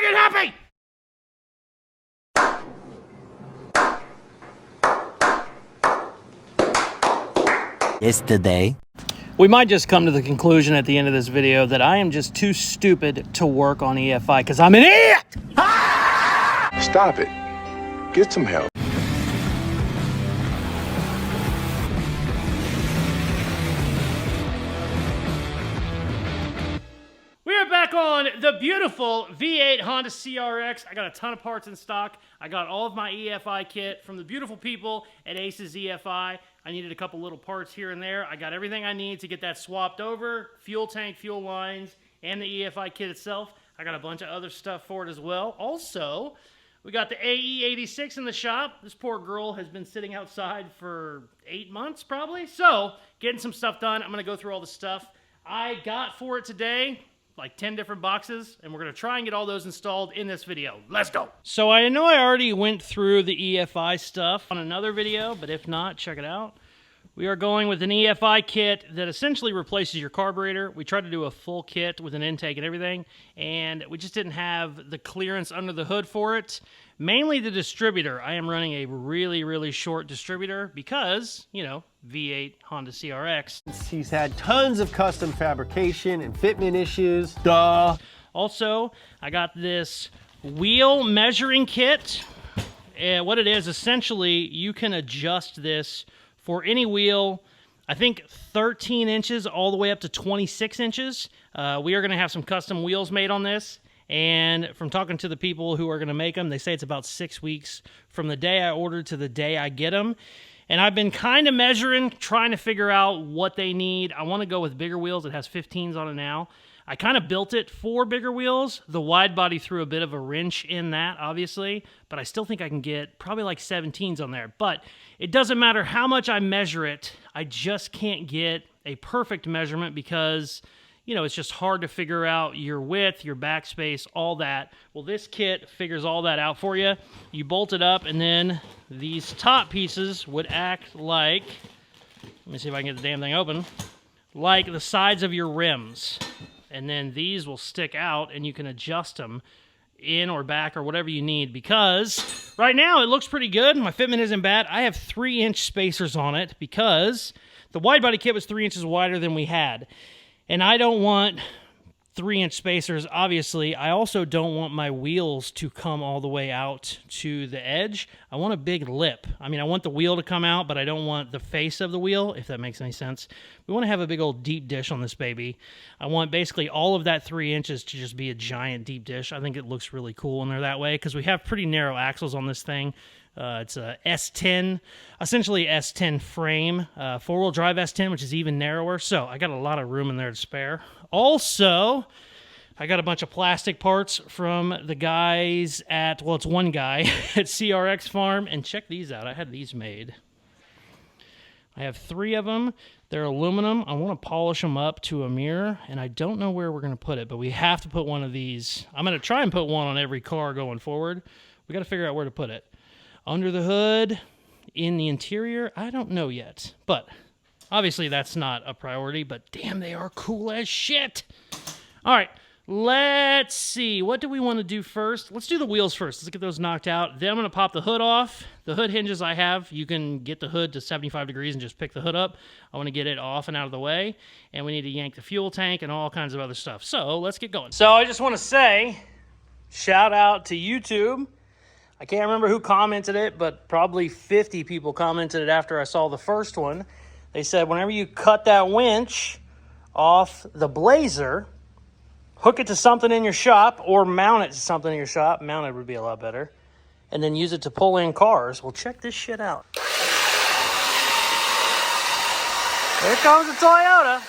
friggin' happy! Yesterday. We might just come to the conclusion at the end of this video that I am just too stupid to work on EFI because I'm an idiot! Stop it. Get some help. We are back on the beautiful V8 Honda CRX. I got a ton of parts in stock. I got all of my EFI kit from the beautiful people at Ace's EFI. I needed a couple little parts here and there. I got everything I need to get that swapped over. Fuel tank, fuel lines, and the EFI kit itself. I got a bunch of other stuff for it as well. Also, we got the AE86 in the shop. This poor girl has been sitting outside for 8 months probably. So, getting some stuff done. I'm going to go through all the stuff I got for it today. Like 10 different boxes, and we're going to try and get all those installed in this video. Let's go! So I know I already went through the EFI stuff on another video, but if not, check it out. We are going with an EFI kit that essentially replaces your carburetor. We tried to do a full kit with an intake and everything, and we just didn't have the clearance under the hood for it. Mainly the distributor. I am running a really, really short distributor because, you know, V8 Honda CRX. He's had tons of custom fabrication and fitment issues. Duh. Also, I got this wheel measuring kit. And what it is, essentially, you can adjust this for any wheel, I think 13 inches all the way up to 26 inches. We are going to have some custom wheels made on this. And from talking to the people who are going to make them, they say it's about 6 weeks from the day I ordered to the day I get them. And I've been kind of measuring, trying to figure out what they need. I want to go with bigger wheels. It has 15s on it now. I kind of built it for bigger wheels. The wide body threw a bit of a wrench in that, obviously, but I still think I can get probably like 17s on there. But it doesn't matter how much I measure it, I just can't get a perfect measurement because, you know, it's just hard to figure out your width, your backspace, all that. Well, this kit figures all that out for you. You bolt it up, and then these top pieces would act like, let me see if I can get the damn thing open, like the sides of your rims. And then these will stick out, and you can adjust them in or back or whatever you need, because right now it looks pretty good. My fitment isn't bad. I have 3-inch spacers on it because the wide body kit was 3 inches wider than we had. And I don't want 3-inch spacers, obviously. I also don't want my wheels to come all the way out to the edge. I want a big lip. I mean, I want the wheel to come out, but I don't want the face of the wheel, if that makes any sense. We want to have a big old deep dish on this baby. I want basically all of that 3 inches to just be a giant deep dish. I think it looks really cool when they're that way, because we have pretty narrow axles on this thing. It's a S10, essentially S10 frame, four-wheel drive S10, which is even narrower. So I got a lot of room in there to spare. Also, I got a bunch of plastic parts from the guys at, well, it's one guy at CRX Farm. And check these out. I had these made. I have 3 of them. They're aluminum. I want to polish them up to a mirror, and I don't know where we're going to put it, but we have to put one of these. I'm going to try and put one on every car going forward. We got to figure out where to put it. Under the hood, in the interior, I don't know yet. But obviously that's not a priority, but damn, they are cool as shit. All right, let's see. What do we want to do first? Let's do the wheels first. Let's get those knocked out. Then I'm going to pop the hood off. The hood hinges I have, you can get the hood to 75 degrees and just pick the hood up. I want to get it off and out of the way. And we need to yank the fuel tank and all kinds of other stuff. So let's get going. So I just want to say, shout out to YouTube. I can't remember who commented it, but probably 50 people commented it after I saw the first one. They said, whenever you cut that winch off the Blazer, hook it to something in your shop or mount it to something in your shop. Mounted would be a lot better. And then use it to pull in cars. Well, check this shit out. Here comes the Toyota.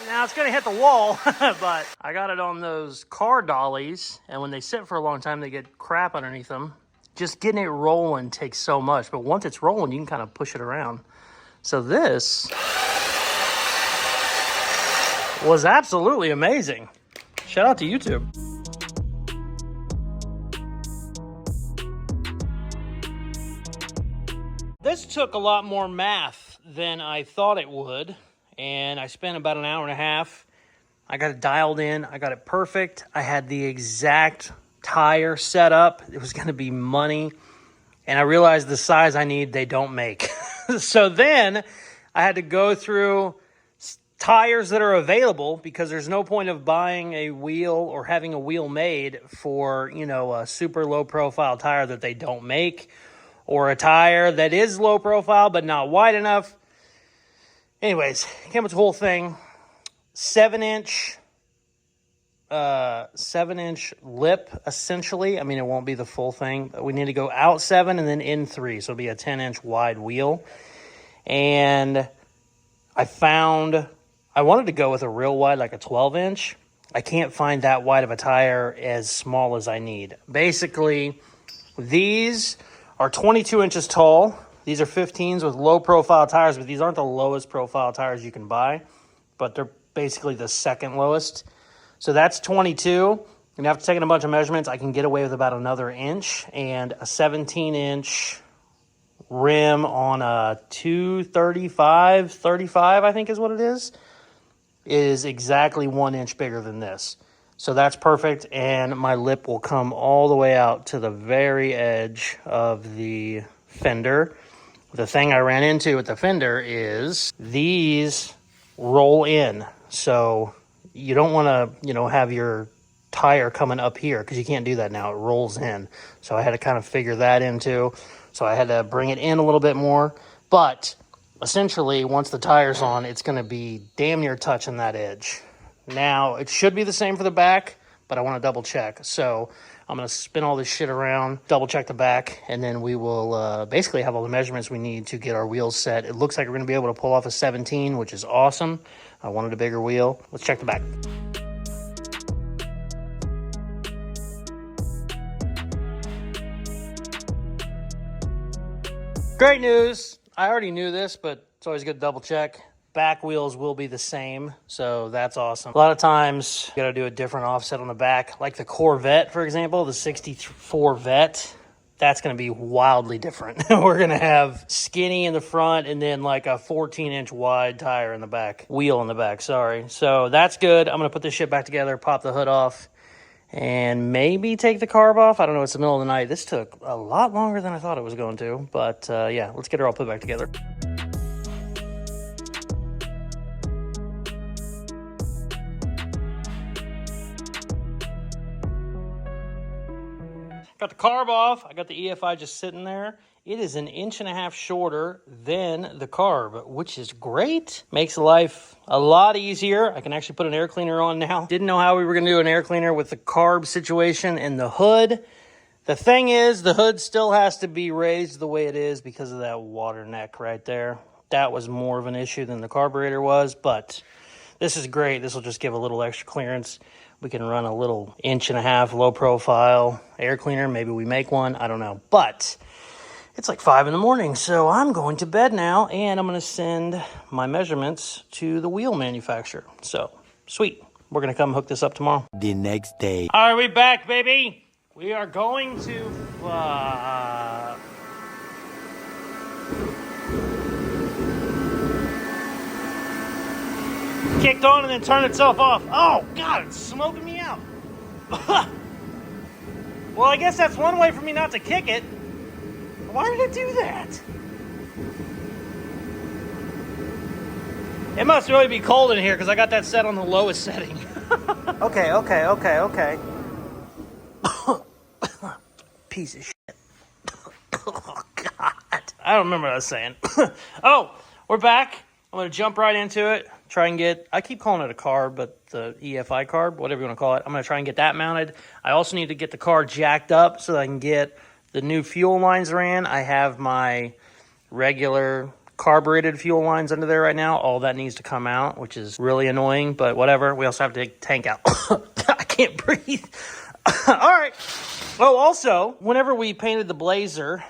Now it's going to hit the wall, but I got it on those car dollies, and when they sit for a long time, they get crap underneath them. Just getting it rolling takes so much, but once it's rolling, you can kind of push it around. So this was absolutely amazing. Shout out to YouTube. This took a lot more math than I thought it would, and I spent about an hour and a half. I got it dialed in. I got it perfect. I had the exact tire setup. It was going to be money. And I realized the size I need, they don't make. So then I had to go through tires that are available, because there's no point of buying a wheel or having a wheel made for, you know, a super low profile tire that they don't make, or a tire that is low profile but not wide enough. Anyways, came with the whole thing. 7-inch lip, essentially. I mean, it won't be the full thing, but we need to go out 7 and then in 3, so it'll be a 10-inch wide wheel. And I wanted to go with a real wide, like a 12-inch. I can't find that wide of a tire as small as I need. Basically, these are 22 inches tall. These are 15s with low profile tires, but these aren't the lowest profile tires you can buy, but they're basically the second lowest. So that's 22. And after taking a bunch of measurements, I can get away with about another inch, and a 17-inch rim on a 235, I think is what it is exactly 1 inch bigger than this. So that's perfect, and my lip will come all the way out to the very edge of the fender. The thing I ran into with the fender is these roll in. So you don't want to, you know, have your tire coming up here, because you can't do that now. It rolls in. So I had to kind of figure that into. So I had to bring it in a little bit more. But essentially, once the tire's on, it's going to be damn near touching that edge. Now, it should be the same for the back, but I want to double check. So I'm going to spin all this shit around, double check the back, and then we will basically have all the measurements we need to get our wheels set. It looks like we're going to be able to pull off a 17, which is awesome. I wanted a bigger wheel. Let's check the back. Great news. I already knew this, but it's always good to double check. Back wheels will be the same, so that's awesome. A lot of times, you gotta do a different offset on the back. Like the Corvette, for example, the 64 Vet, that's gonna be wildly different. We're gonna have skinny in the front and then like a 14-inch wide tire in the back. Wheel in the back, sorry. So that's good. I'm gonna put this shit back together, pop the hood off, and maybe take the carb off. I don't know, it's the middle of the night. This took a lot longer than I thought it was going to, but yeah, let's get her all put back together. Got the carb off. I got the EFI just sitting there. It is 1.5 inches shorter than the carb, which is great. Makes life a lot easier. I can actually put an air cleaner on now. Didn't know how we were going to do an air cleaner with the carb situation and the hood. The thing is, the hood still has to be raised the way it is because of that water neck right there. That was more of an issue than the carburetor was, but this is great. This will just give a little extra clearance. We can run a little 1.5 inch low profile air cleaner. Maybe we make one. I don't know. But it's like 5 in the morning, so I'm going to bed now, and I'm going to send my measurements to the wheel manufacturer. So, sweet. We're going to come hook this up tomorrow. The next day. All right, we back, baby. We are going to... kicked on and then turned itself off. Oh, God, it's smoking me out. Well, I guess that's one way for me not to kick it. Why did it do that? It must really be cold in here because I got that set on the lowest setting. Okay. Piece of shit. Oh, God. I don't remember what I was saying. Oh, we're back. I'm going to jump right into it. Try and get, I keep calling it a carb, but the EFI carb, whatever you want to call it. I'm going to try and get that mounted. I also need to get the car jacked up so that I can get the new fuel lines ran. I have my regular carbureted fuel lines under there right now. All that needs to come out, which is really annoying, but whatever. We also have to take the tank out. I can't breathe. All right. Oh, also, whenever we painted the Blazer,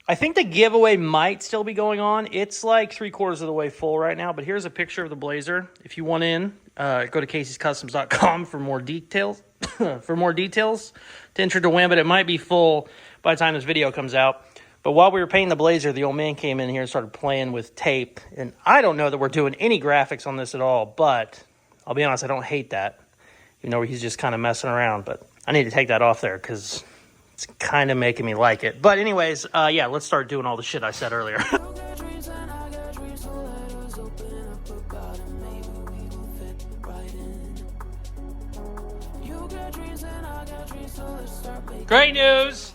I think the giveaway might still be going on. It's like 3/4 of the way full right now, but here's a picture of the Blazer. If you want in, go to Caseyscustoms.com for more details. To enter to win, but it might be full by the time this video comes out. But while we were painting the Blazer, the old man came in here and started playing with tape. And I don't know that we're doing any graphics on this at all, but I'll be honest, I don't hate that. You know, he's just kind of messing around. But I need to take that off there because it's kind of making me like it. But anyways, yeah, let's start doing all the shit I said earlier. Great news!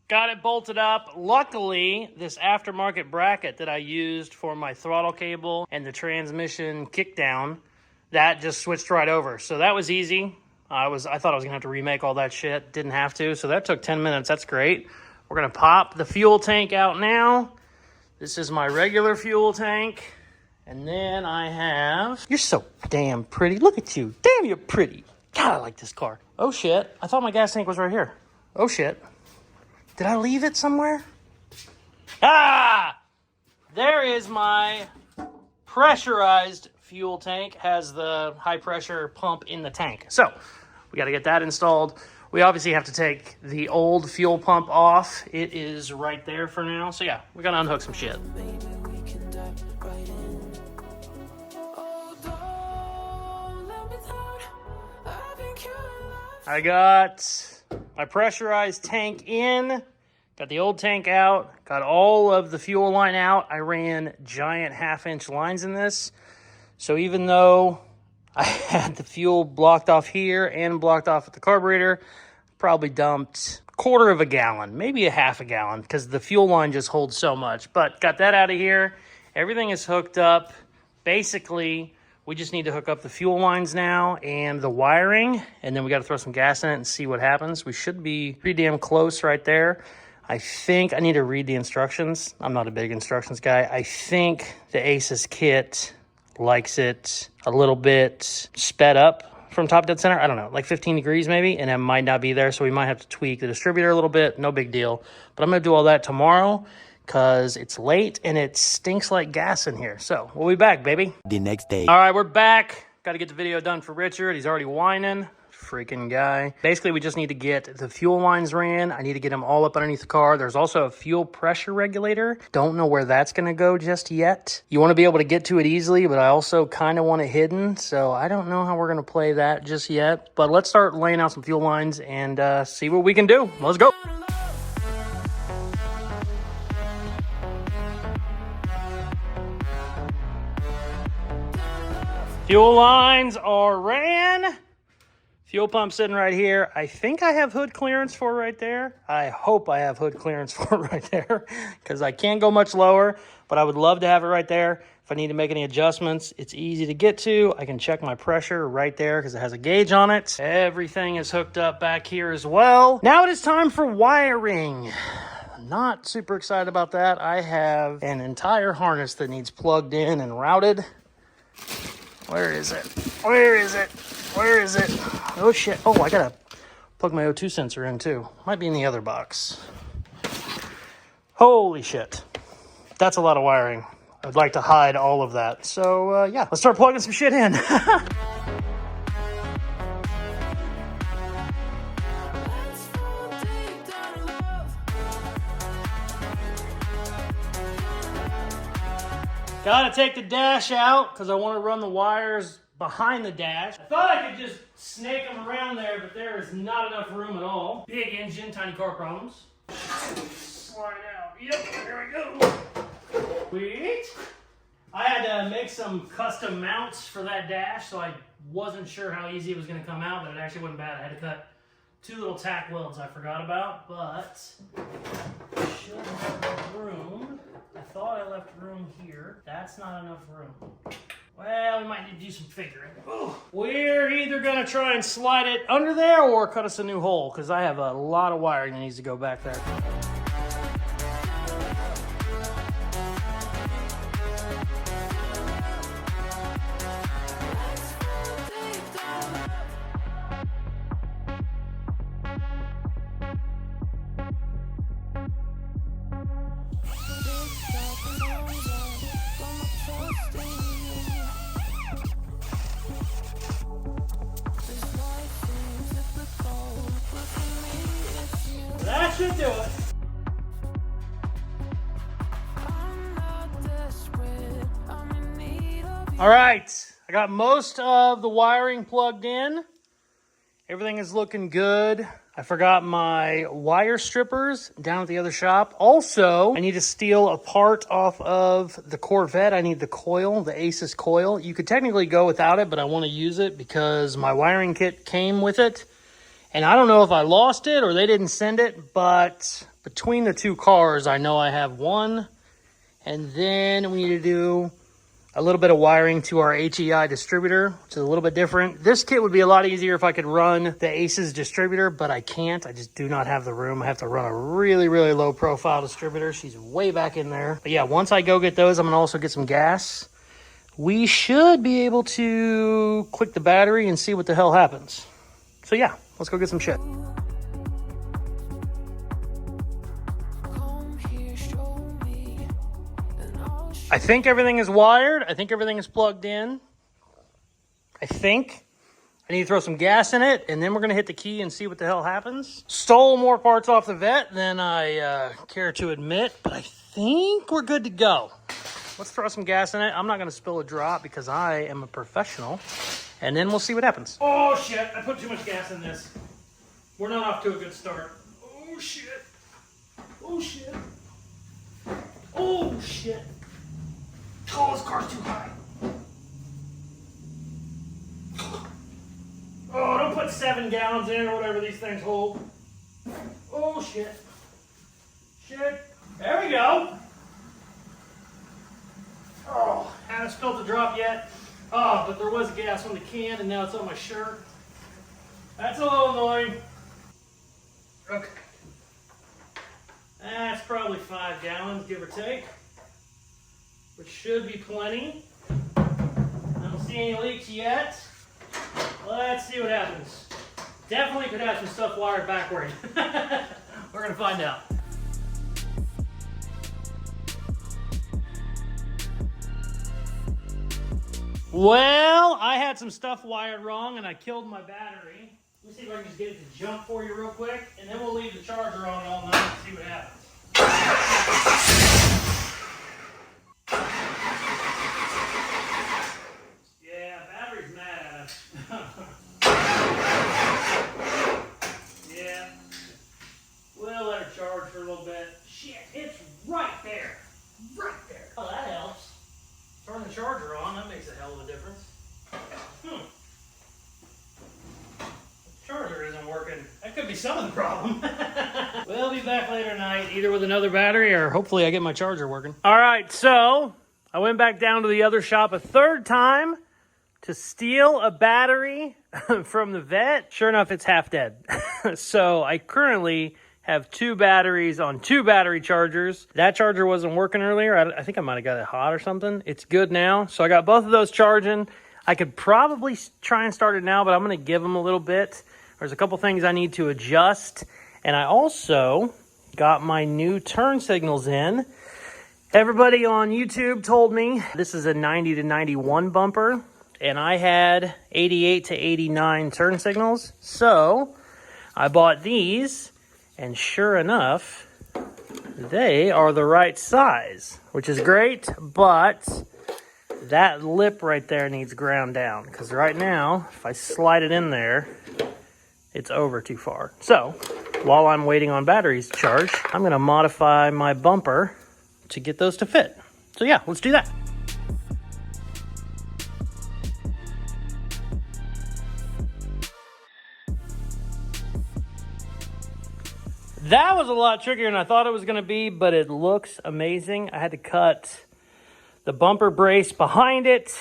Got it bolted up. Luckily, this aftermarket bracket that I used for my throttle cable and the transmission kickdown, that just switched right over. So that was easy. I thought I was gonna have to remake all that shit. Didn't have to, so that took 10 minutes. That's great. We're gonna pop the fuel tank out now. This is my regular fuel tank. And then I have... You're so damn pretty. Look at you. Damn, you're pretty. God, I like this car. Oh, shit. I thought my gas tank was right here. Oh, shit. Did I leave it somewhere? Ah! There is my pressurized fuel tank. Has the high pressure pump in the tank. So, we got to get that installed. We obviously have to take the old fuel pump off. It is right there for now. So, yeah, we got to unhook some shit. I got my pressurized tank in, got the old tank out, got all of the fuel line out. I ran giant 1/2-inch lines in this. So even though I had the fuel blocked off here and blocked off at the carburetor, probably dumped 1/4 gallon, maybe 1/2 gallon, because the fuel line just holds so much. But got that out of here. Everything is hooked up. Basically, we just need to hook up the fuel lines now and the wiring, and then we got to throw some gas in it and see what happens. We should be pretty damn close right there. I think I need to read the instructions. I'm not a big instructions guy. I think the Asus kit likes it a little bit sped up from top dead center. I don't know, like 15 degrees maybe, and it might not be there, so we might have to tweak the distributor a little bit. No big deal. But I'm going to do all that tomorrow, because it's late and it stinks like gas in here. So we'll be back, baby. The next day. All right, we're back. Got to get the video done for Richard. He's already whining. Freaking guy. Basically, we just need to get the fuel lines ran. I need to get them all up underneath the car. There's also a fuel pressure regulator. Don't know where that's going to go just yet. You want to be able to get to it easily, but I also kind of want it hidden. So I don't know how we're going to play that just yet. But let's start laying out some fuel lines and see what we can do. Let's go. Fuel lines are ran. Fuel pump sitting right here. I think I have hood clearance for right there. I hope I have hood clearance for right there because I can't go much lower, but I would love to have it right there. If I need to make any adjustments, it's easy to get to. I can check my pressure right there because it has a gauge on it. Everything is hooked up back here as well. Now it is time for wiring. Not super excited about that. I have an entire harness that needs plugged in and routed. Where is it? Where is it? Where is it? Oh shit. Oh, I gotta plug my O2 sensor in too. Might be in the other box. Holy shit. That's a lot of wiring. I'd like to hide all of that. So yeah, let's start plugging some shit in. Gotta take the dash out because I want to run the wires behind the dash. I thought I could just snake them around there, but there is not enough room at all. Big engine, tiny car problems. Slide out. Yep, there we go. Sweet. I had to make some custom mounts for that dash, so I wasn't sure how easy it was going to come out, but it actually wasn't bad. I had to cut 2 little tack welds I forgot about, but should have room. I thought I left room here. That's not enough room. Well, we might need to do some figuring. Ooh. We're either going to try and slide it under there or cut us a new hole, because I have a lot of wiring that needs to go back there. That should do it. All right, I got most of the wiring plugged in. Everything is looking good. I forgot my wire strippers down at the other shop. Also, I need to steal a part off of the Corvette. I need the coil, the Aces coil. You could technically go without it, but I want to use it because my wiring kit came with it. And I don't know if I lost it or they didn't send it, but between the two cars, I know I have one. And then we need to do a little bit of wiring to our HEI distributor, which is a little bit different. This kit would be a lot easier if I could run the Aces distributor, but I can't. I just do not have the room. I have to run a really, really low profile distributor. She's way back in there. But yeah, once I go get those, I'm gonna also get some gas. We should be able to click the battery and see what the hell happens. So yeah, let's go get some shit. I think everything is wired. I think everything is plugged in. I think. I need to throw some gas in it, and then we're going to hit the key and see what the hell happens. Stole more parts off the vet than I care to admit, but I think we're good to go. Let's throw some gas in it. I'm not going to spill a drop because I am a professional, and then we'll see what happens. Oh, shit. I put too much gas in this. We're not off to a good start. Oh, shit. Oh, shit. Oh, shit. Oh, this car's too high. Oh, don't put 7 gallons in or whatever these things hold. Oh, shit. Shit. There we go. Oh, haven't spilled the drop yet. Oh, but there was gas on the can and now it's on my shirt. That's a little annoying. Okay. That's probably 5 gallons, give or take. Which should be plenty. I don't see any leaks yet. Let's see what happens. Definitely could have some stuff wired backward. We're gonna find out. Well, I had some stuff wired wrong and I killed my battery. Let me see if I can just get it to jump for you real quick, and then we'll leave the charger on all night and see what happens. Yeah, battery's mad at us. Yeah. We'll let her charge for a little bit. Shit, it's right there. Right there. Oh, that helps. Turn the charger on, that makes a hell of a difference. Charger isn't working. That could be some of the problem. We'll be back later tonight, either with another battery or hopefully I get my charger working. All right, so I went back down to the other shop a third time to steal a battery from the vet. Sure enough, it's half dead. So I currently have 2 batteries on 2 battery chargers. That charger wasn't working earlier. I think I might have got it hot or something. It's good now. So I got both of those charging. I could probably try and start it now, but I'm going to give them a little bit. There's a couple things I need to adjust. And I also got my new turn signals in. Everybody on YouTube told me this is a 90 to 91 bumper. And I had 88 to 89 turn signals. So I bought these. And sure enough, they are the right size, which is great. But that lip right there needs ground down. Because right now, if I slide it in there, it's over too far. So, while I'm waiting on batteries to charge, I'm going to modify my bumper to get those to fit. So yeah, let's do that. That was a lot trickier than I thought it was going to be, but it looks amazing. I had to cut the bumper brace behind it.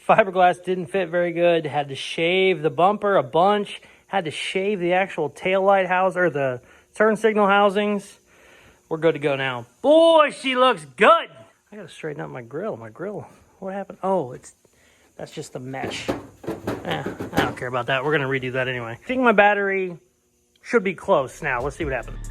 Fiberglass didn't fit very good. Had to shave the bumper a bunch. Had to shave the actual taillight house or the turn signal housings. We're good to go now. Boy, she looks good. I gotta straighten up my grill. My grill, what happened? Oh, that's just the mesh. I don't care about that. We're gonna redo that anyway. I think my battery should be close now. Let's see what happens.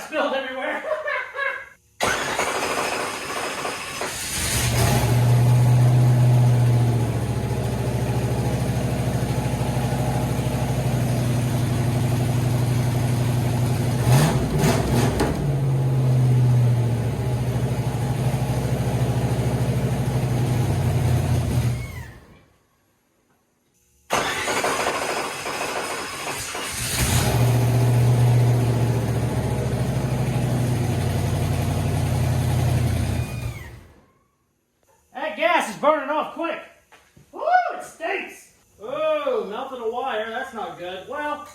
spilled everywhere. Gas is burning off quick. Woo, it stinks. Oh, melted a wire. That's not good. Well,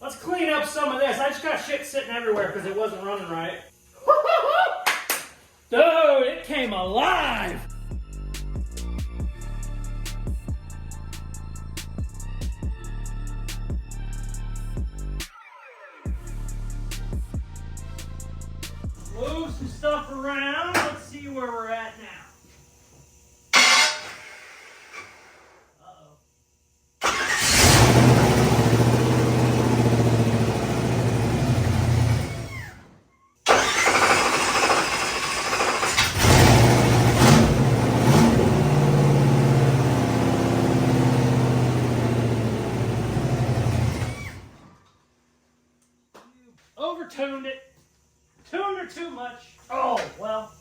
let's clean up some of this. I just got shit sitting everywhere because it wasn't running right. Dude, it came alive. Move some stuff around. Let's see where we're at now. Overtuned it. Tuned her too much. Oh, well,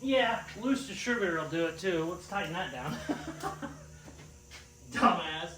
yeah, loose distributor will do it too. Let's tighten that down. Dumbass.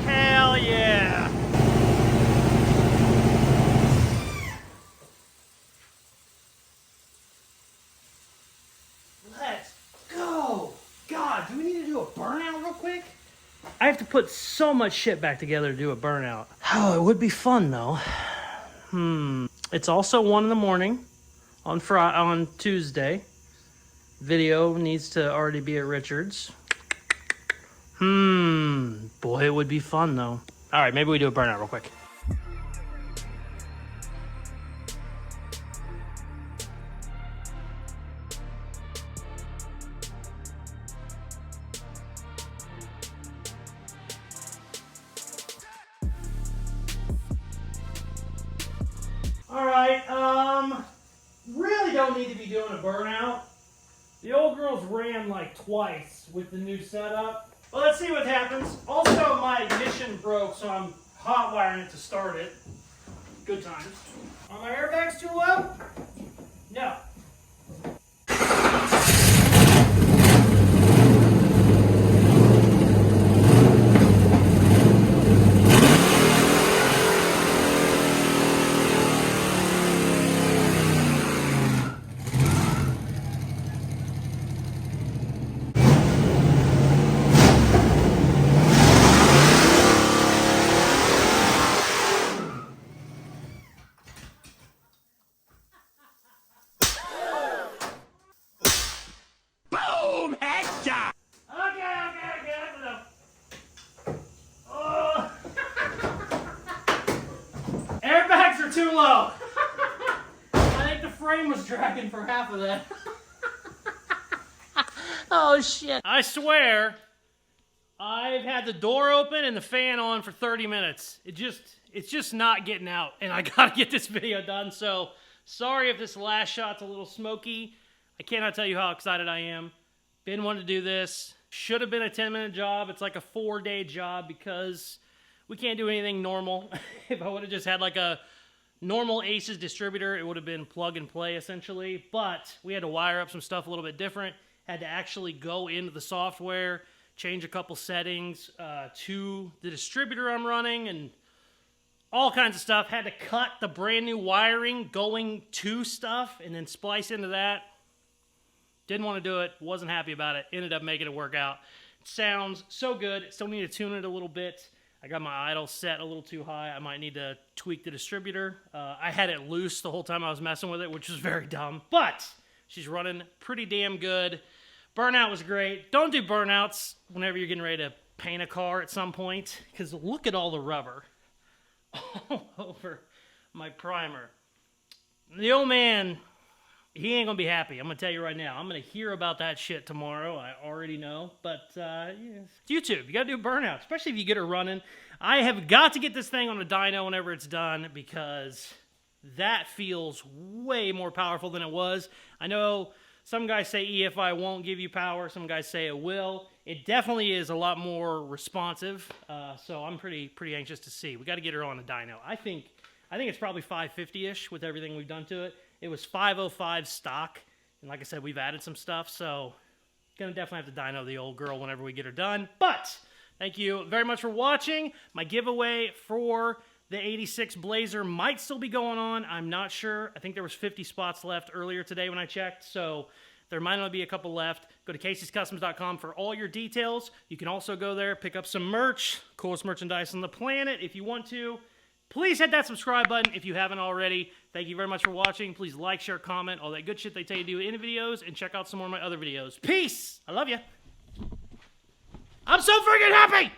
Hell yeah! Let's go! God, do we need to do a burnout real quick? I have to put so much shit back together to do a burnout. Oh, it would be fun though. It's also 1 in the morning on Tuesday. Video needs to already be at Richard's. Boy, it would be fun though. All right, maybe we do a burnout real quick. All right, really don't need to be doing a burnout. The old girl's ran like twice with the new setup. Well, let's see what happens. Also, my ignition broke, so I'm hot wiring it to start it. Good times. Are my airbags too low? No. Too low. I think the frame was dragging for half of that. Oh shit. I swear, I've had the door open and the fan on for 30 minutes. It's just not getting out, and I gotta get this video done, so sorry if this last shot's a little smoky. I cannot tell you how excited I am. Been wanting to do this. Should have been a 10-minute job. It's like a 4-day job because we can't do anything normal. If I would have just had like a normal Aces distributor, it would have been plug and play essentially. But we had to wire up some stuff a little bit different. Had to actually go into the software, change a couple settings to the distributor I'm running, and all kinds of stuff. Had to cut the brand new wiring going to stuff and then splice into that. Didn't want to do it. Wasn't happy about it. Ended up making it work out. It sounds so good. Still need to tune it a little bit. I got my idle set a little too high. I might need to tweak the distributor. I had it loose the whole time I was messing with it, which was very dumb. But she's running pretty damn good. Burnout was great. Don't do burnouts whenever you're getting ready to paint a car at some point, because look at all the rubber all over my primer. The old man, he ain't going to be happy. I'm going to tell you right now. I'm going to hear about that shit tomorrow. I already know. But, yeah. It's YouTube. You got to do burnout, especially if you get it running. I have got to get this thing on a dyno whenever it's done because that feels way more powerful than it was. I know some guys say EFI won't give you power. Some guys say it will. It definitely is a lot more responsive. So I'm pretty anxious to see. We got to get her on a dyno. I think it's probably 550-ish with everything we've done to it. It was 505 stock, and like I said, we've added some stuff, so gonna definitely have to dyno the old girl whenever we get her done. But thank you very much for watching. My giveaway for the 86 Blazer might still be going on. I'm not sure. I think there was 50 spots left earlier today when I checked, so there might only be a couple left. Go to Caseyscustoms.com for all your details. You can also go there, pick up some merch, coolest merchandise on the planet if you want to. Please hit that subscribe button if you haven't already. Thank you very much for watching. Please like, share, comment, all that good shit they tell you to do in the videos, and check out some more of my other videos. Peace! I love you. I'm so freaking happy!